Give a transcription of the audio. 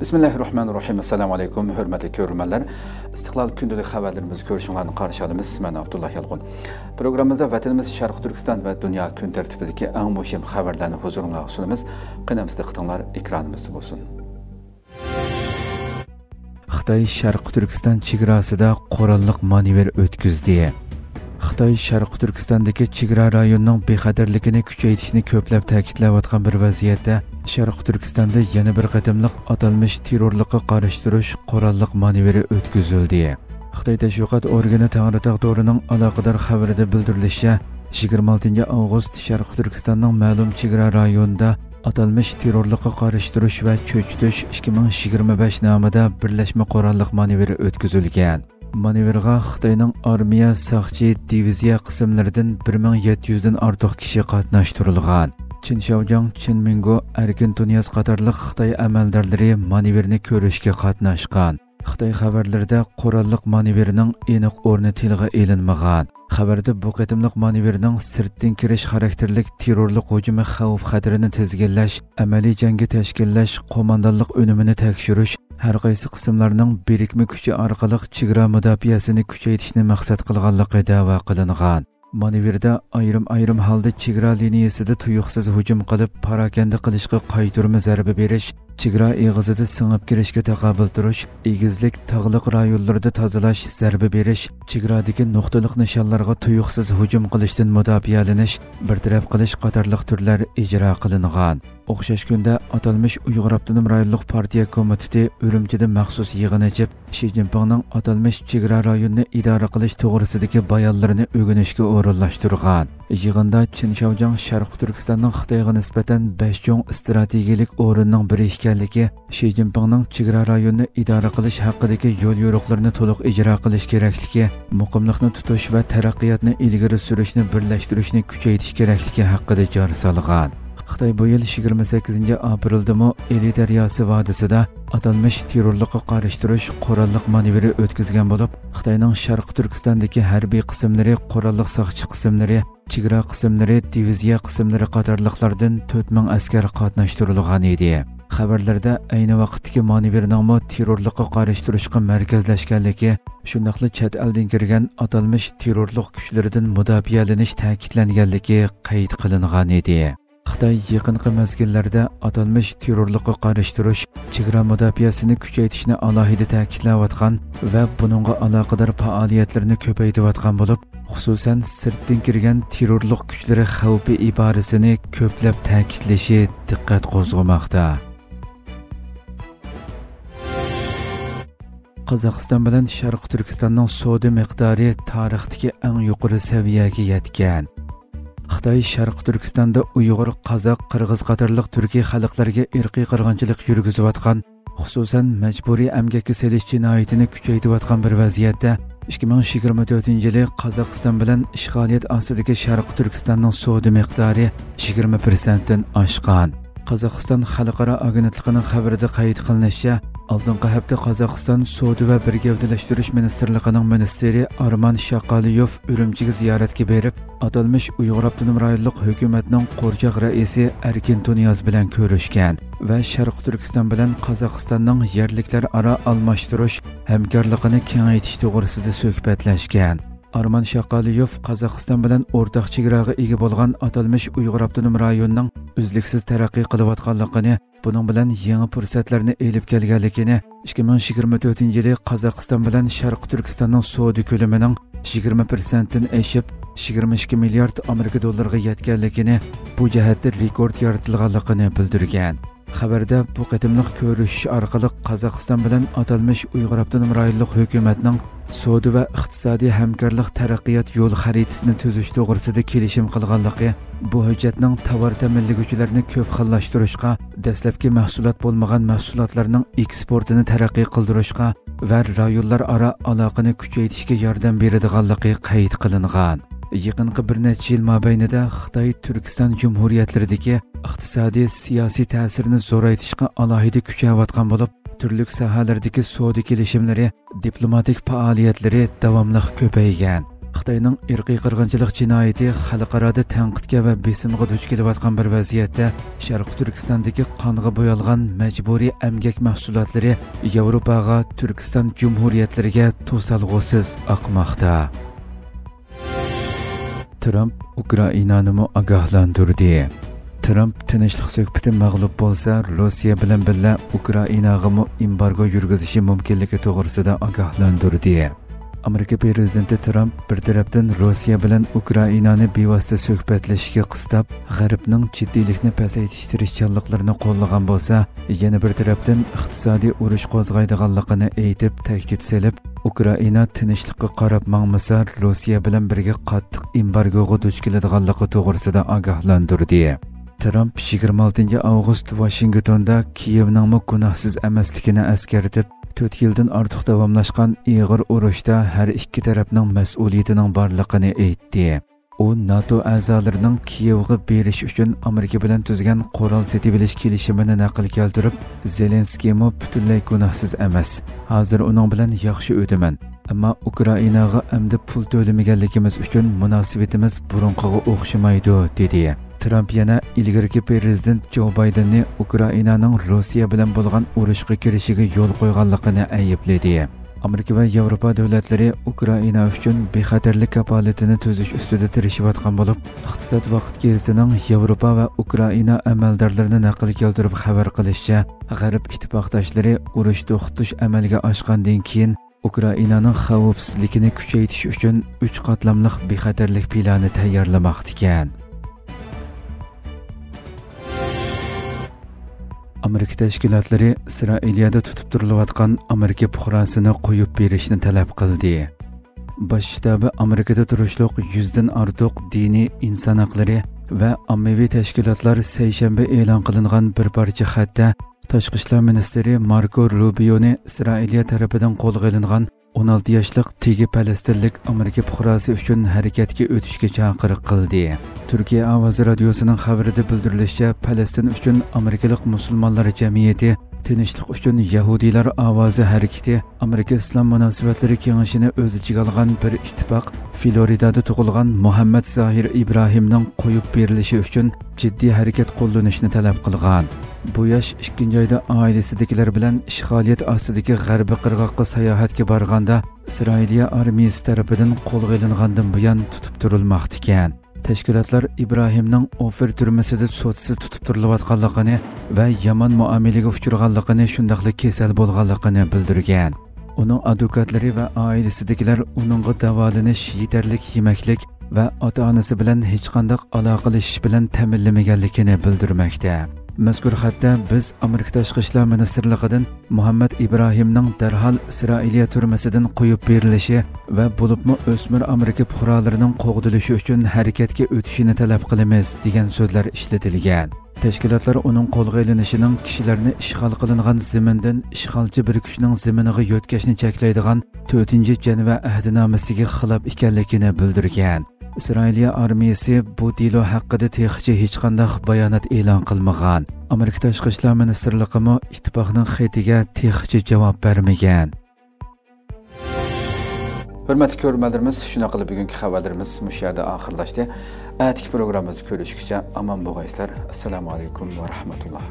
Bismillahirrahmanirrahim. Assalamu alaykum. Hürmetli görürmenler. İstiklal gündəlik xəbərlərimizi görüşünlərini qarşı alımız. Mən Abdullah Yalğun. Programımızda vətənimiz Şərq Türkistan və dünya gün tərtibidəki ən mühim xəbərlərini huzuruna sunumuz. Qınamızda qıtanlar ekranımızda olsun. Xitay Şərq Türkistan chegarasida qurolliq manevr o'tkazdi. Xitay Şərq Türkistandagi chegara rayonining bexatarligini kuchaytirishni ko'plab ta'kidlayotgan bir vaziyatda Şərq Türkistanda yana bir qatimliq atalmış terrorlikqa qarshi turish qurolliq manevri o'tkazildi. Xitoy tashviqot organi Tangritog' to'rining aloqador xabarida bildirilishicha, 26 avgust Şərq Türkistanning ma'lum chegara rayonida atalmış terrorlikqa qarshi turish va cho'chitish 2025 nomida birlashma qurolliq manevri o'tkazilgan. Manevrga Xitoyning armiya saqchi diviziya qismlaridan 1700 dan ortiq kishi qatnashtirilgan. Chinshaojang, Chinmingo, Erkin Tunyas qatorliq Xitoy amaldorlari manevrni ko'rishga qatnashgan. Xitoy xabarlarida qurolliq manevrning aniq o'rni tilga elinmagan. Xabarda bu qatimliq manevrning sirtdan kirish xarakterlik terrorlik hujumi xavf-xatarini tizginlash, amaliy jangga tashkillash, qo'mondonlik unumini tekshirish, har qaysi qismlarning birikma kuchi orqali chegara mudofaasini kuchaytirishni maqsad qilganligi da'vo qilingan. Manevrda ayrim holda chegara liniyasida tuyuqsiz hujum qilib, parakanda qilishga qayturma zarba berish, chegara eg'izida singib kirishga taqobil turish, egizlik tog'liq rayonlarda tozalash, zarba berish, chegaradagi nuqtaliq nishonlarga tuyuqsiz hujum qilishdan mudofaalanish, bartaraf qilish qatorliq turlar ijro qilingan. O'xshash kunda atalmış Uyg'ur Abdunum rayonluq partiya komiteti Urumchida maxsus yig'in ochib, Xi Jinpingning atalmış chegara rayonni idora qilish to'g'risidagi bayonlarini o'rganishga o'rinlashtirgan. Yig'inda Chinshaojang Sharq Turkistonning Xitoyga nisbatan 5 cho'ng strategik o'rinning biri ekanligi, Xi Jinpingning chegara rayonni idora qilish haqidagi yo'l yo'riqlarini to'liq ijro qilish kerakligi, muqimlikni tutish va taraqqiyotni ilgari surishni birlashtirishni kuchaytirish kerakligi haqida jar solgan. Xitoy bu yil 28 aprelda Eli daryosi vodisida atalmış terrorlikqa qarshi turish qurolliq manevri o'tkazgan bo'lib, Xitoyning Sharq Turkistondagi harbiy qismlari, qurolliq saqchi qismlari, chegara qismlari, diviziya qismlari qatorliqlardan 4000 askar qatnashtirilgan edi. Xabarlarda ayni vaqtdagi manevrning terrorlikqa qarshi turishga markazlashganligi, shundaqli chet eldan kirgan atalmış terrorlik kuchlaridan mudofaalanish ta'kidlanganligi qayd qilingan edi. Xitoy yaqinqi mezgillarda atalmış terrorlikqa qarshi turish, chegara mudofaasini kuchaytirishni alohida ta'kidlayotgan va buningga aloqador faoliyatlarni ko'paytirayotgan bo'lib, xususan sirtdan kirgan terrorlik kuchlari xavfi iborasini ko'plab ta'kidlashi diqqat qo'zg'amoqda. Qozog'iston bilan Sharq Turkistonning savdo miqdori tarixdagi eng yuqori saviyaga yetgan. Xitoy Sharq Turkistonda Uyg'ur, Qozoq, Qirg'iz qatorliq turkiy xalqlarga irqiy qirg'inchilik yurgizayotgan, xususan majburiy emgakka selish jinoyatini kuchaytirayotgan bir vaziyatda 2024-yili Qozog'iston bilan ishg'oliyat ostidagi Sharq Turkistonning savdo miqdori 20% dan oshgan. Qozog'iston xalqaro agentligining xabarida qayd qilinishicha, oldingi hafta Qozog'iston savdo va birgavdalashtirish ministrligining ministri Arman Shaqaliyov Urumchiga ziyoratga berib, atalmış Uyg'ur Abdunum rayonluq hukumatning qo'rchoq raisi Erkin Tunyas bilan ko'rishgan va Sharq Turkiston bilan Qozog'istonning yerliklar aro almashtirish hamkorligini kengaytirish to'g'risida suhbatlashgan. Arman Shaqaliyov Qozog'iston bilan o'rtaq chegaraga ega bo'lgan atalmış Uyg'ur Abdunum rayonining uzluksiz taraqqiy qilayotganligini, buning bilan yangi fursatlarni elib kelganligini, 2024-yili Qozog'iston bilan Sharq Turkistonning savdo ko'lamining 20% dan oshib 22 milliard Amerika dollariga yetganligini, bu jihatda rekord yaratilganligini bildirgan. Xabarda bu qatimliq ko'rish orqali Qozog'iston bilan atalmış Uyg'ur Abdunum rayonluq hukumatning savdo va iqtisodiy hamkorlik taraqqiyot yo'l xaritasini tuzish to'g'risida kelishim qilganligi, bu hujjatning tovar ta'minlovchilarini ko'p xillashtirishga, dastlabki mahsulot bo'lmagan mahsulotlarning eksportini taraqqiy qildirishga va rayonlar aro aloqani kuchaytirishga yordam beradiganligi qayd qilingan. Yaqinqi bir necha yil mobaynida Xitoy Turkiston Jumhuriyatlaridagi iqtisodiy siyosiy ta'sirini zo'raytirishga alohida kuchayotgan bo'lib, turli sohalardagi savdo kelishimlari, diplomatik faoliyatlari davomli ko'paygan. Xitoyning irqiy qirg'inchilik jinoyati xalqaroda tanqidga va besimga duch kelayotgan bir vaziyatda Sharq Turkistondagi qonga bo'yalgan majburiy emgak mahsulotlari Yevropaga, Turkiston jumhuriyatlariga to'salg'usiz oqmoqda. Trump Ukrainani ogohlantirdi. Trump tinchlik suhbati mag'lub bo'lsa, Rossiya bilan birga Ukrainaga embargo yurgizishi mumkinligi to'g'risida ogohlantirdi. Amerika prezidenti Trump bir tarafdan Rossiya bilan Ukrainani bevosita suhbatlashishga qistab, G'arbning jiddiylikni pasaytirish tirishchanliklarini qo'llagan bo'lsa, yana bir tarafdan iqtisodiy urush qo'zg'aydiganligini aytib tahdid solib, Ukraina tinchlikka qarab mangmasa, Rossiya bilan birga qattiq embargoga duch keladiganligi to'g'risida ogohlantirdi. Trump 26 avgust Washingtonda Kiyevning gunohsiz emasligini eskartib, 4 yildan ortiq davomlashgan ig'ir urushda har ikki tarafning mas'uliyatining borligini aytdi. U NATO a'zolarining Kiyevga berish uchun Amerika bilan tuzgan qurol setib olish kelishimini naql keltirib, Zelenskiymi butunlay gunohsiz emas. Hozir uning bilan yaxshi o'taman. Ammo Ukrainaga endi pul to'lamaganligimiz uchun munosabatimiz burunqiga o'xshamaydi, dedi. Trump yana ilgirki prezident Joe Bidenni Ukrainaning Rossiya bilan bo'lgan urushga kirishiga yo'l qo'yganligini aybladi. Amerika va Yevropa davlatlari Ukraina uchun bexatarlik kafolatini tuzish ustida tirishayotgan bo'lib, iqtisod vaqt gazetining Yevropa va Ukraina amaldorlarini naql keltirib xabar qilishicha, G'arb ittifoqdoshlari urush to'xtatish amalga oshgandan keyin Ukrainaning xavfsizligini kuchaytirish uchun 3 qatlamli bexatarlik plani tayyorlamoqda ekan. Amerika tashkilotlari Isroiliyada tutib turilayotgan Amerika fuqarosini qo'yib berishni talab qildi. Bosh shtabi Amerikada turishliq 100 dan ortiq diniy inson haqlari va ommaviy tashkilotlar seshanba e'lon qilingan bir parcha xatda Tashqi ishlar ministri Marco Rubioni Isroiliya tarafidan qo'lga olingan 16 yoshlik tegi Falastinlik Amerika fuqarosi uchun harakatga o'tishga chaqiriq qildi. Turkiya ovozi radiosining xabarida bildirilishicha, Falastin uchun Amerikalik musulmonlar jamiyati, tinchlik uchun Yahudiylar ovozi harakati, Amerika islom munosabatlari kengashini o'z ichiga olgan bir ittifoq Floridada tug'ilgan Muhammad Zohir Ibrohimning qo'yib berilishi uchun jiddiy harakat qo'llanishni talab qilgan. Bu yosh 2-oyda oilasidagilar bilan ishg'oliyat ostidagi g'arbiy qirg'oqqa sayohatga borganda Isroiliya armiyasi tarafidan qo'lga olingandan buyon tutib turilmoqda ekan. Tashkilotlar Ibrohimning Ofer turmasida sudsiz tutib turilayotganligini va yomon muomalaga uchraganligini, shundaqli kasal bo'lganligini bildirgan. Uning advokatlari va oilasidagilar uningga davolanish, yetarlik yemaklik va ota-onasi bilan hech qanday aloqalashish bilan ta'minlamaganligini bildirmoqda. Mazkur xatda biz Amerika Tashqi ishlar ministrligidan Muhammad Ibrohimning darhol Isroiliya turmasidan qo'yib berilishi va bo'libmi o'smir Amerika fuqarolarining qo'g'dilishi uchun harakatga o'tishini talab qilamiz degan so'zlar ishlatilgan. Tashkilotlar uning qo'lga olinishining kishilarni ishg'ol qilingan zamindan ishg'olchi bir kuchning zaminiga yo'tkashni cheklaydigan 4-Jeneva ahdnomasiga xilof ekanligini bildirgan. Isroiliya armiyasi bu delo haqida texnicha hech qanday bayonot e'lon qilmagan. Amerika Tashqi ishlar ministrligi ittifoqning xatiga texnicha javob bermagan. Hurmatli ko'ruvchilarimiz, shuna qilib bugungi xabarlarimiz mush yerda oxirlashdi. Atigi programmamizni ko'rishguncha omon bo'linglar. Assalomu alaykum va rahmatulloh.